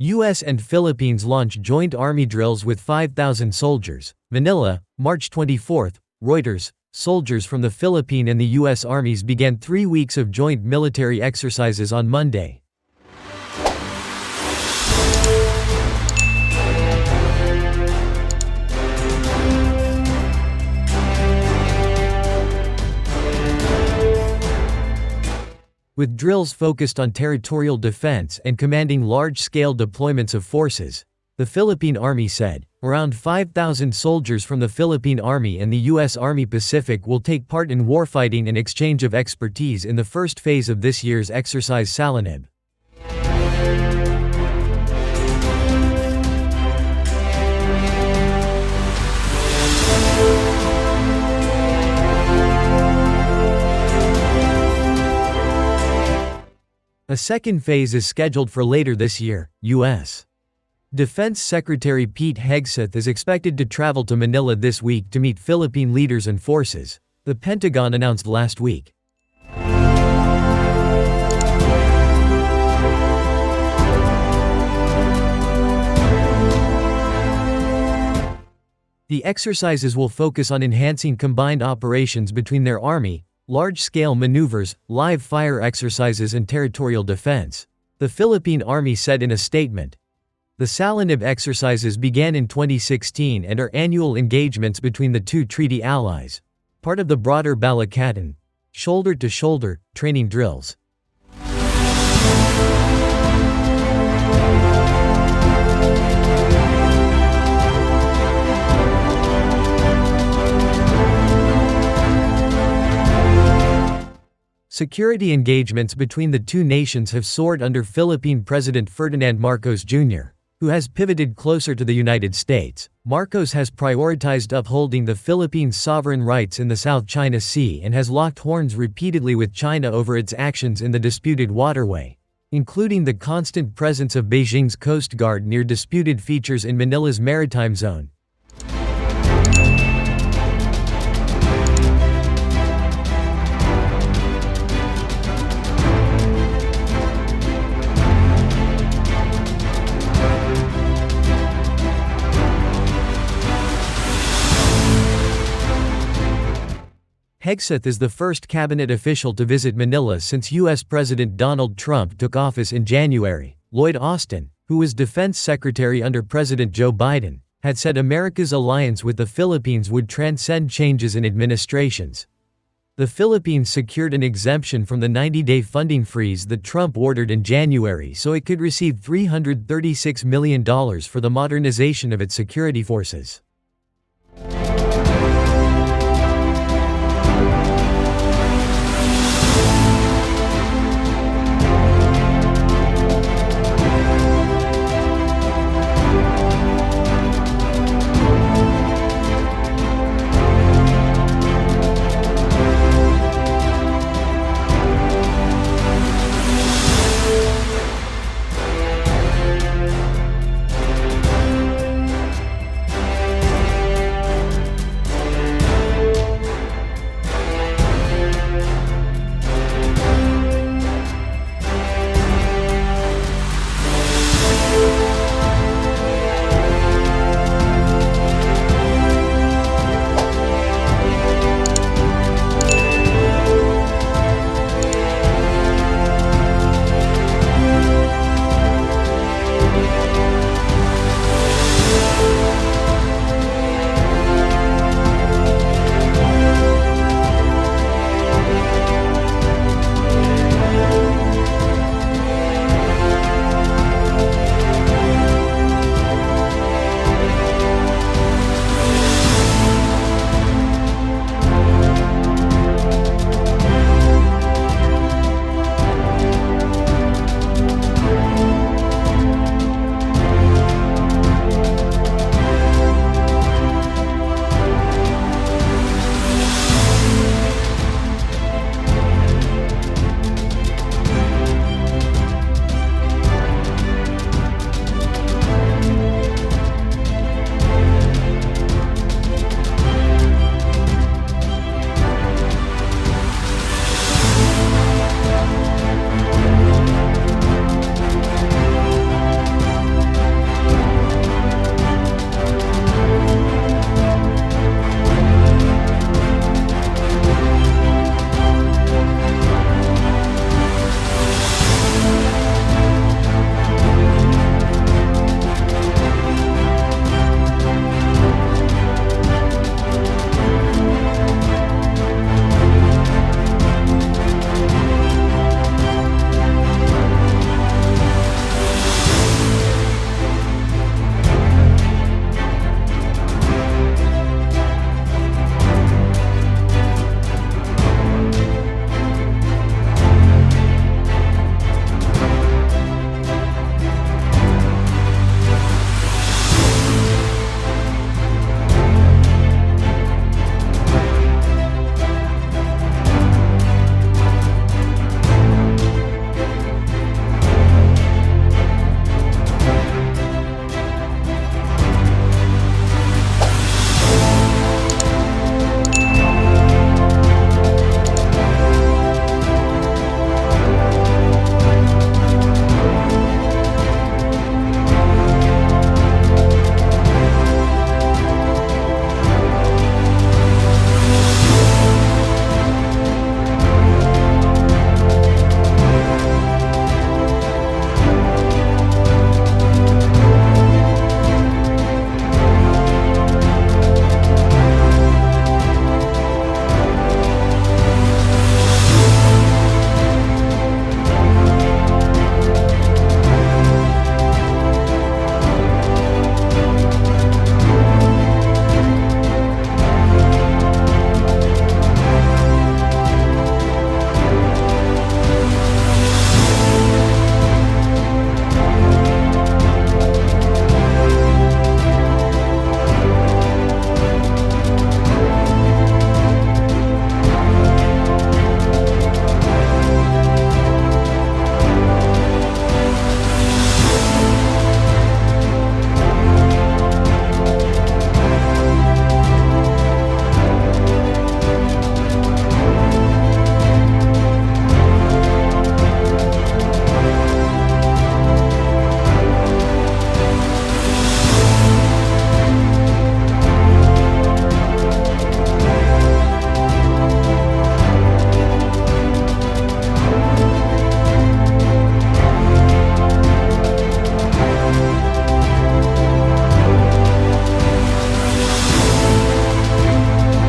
U.S. and Philippines launch joint army drills with 5,000 soldiers. Manila, March 24. Reuters. Soldiers from the Philippine and the U.S. armies began 3 weeks of joint military exercises on Monday. With drills focused on territorial defense and commanding large-scale deployments of forces, the Philippine Army said. Around 5,000 soldiers from the Philippine Army and the U.S. Army Pacific will take part in warfighting and exchange of expertise in the first phase of this year's exercise Salanib. A second phase is scheduled for later this year. U.S. Defense Secretary Pete Hegseth is expected to travel to Manila this week to meet Philippine leaders and forces, the Pentagon announced last week. The exercises will focus on enhancing combined operations between their army, large-scale maneuvers, live fire exercises and territorial defense, the Philippine Army said in a statement. The Salanib exercises began in 2016 and are annual engagements between the two treaty allies, part of the broader Balikatan, shoulder-to-shoulder, training drills. Security engagements between the two nations have soared under Philippine President Ferdinand Marcos Jr., who has pivoted closer to the United States. Marcos has prioritized upholding the Philippines' sovereign rights in the South China Sea and has locked horns repeatedly with China over its actions in the disputed waterway, including the constant presence of Beijing's Coast Guard near disputed features in Manila's maritime zone. Hegseth is the first cabinet official to visit Manila since U.S. President Donald Trump took office in January. Lloyd Austin, who was defense secretary under President Joe Biden, had said America's alliance with the Philippines would transcend changes in administrations. The Philippines secured an exemption from the 90-day funding freeze that Trump ordered in January so it could receive $336 million for the modernization of its security forces.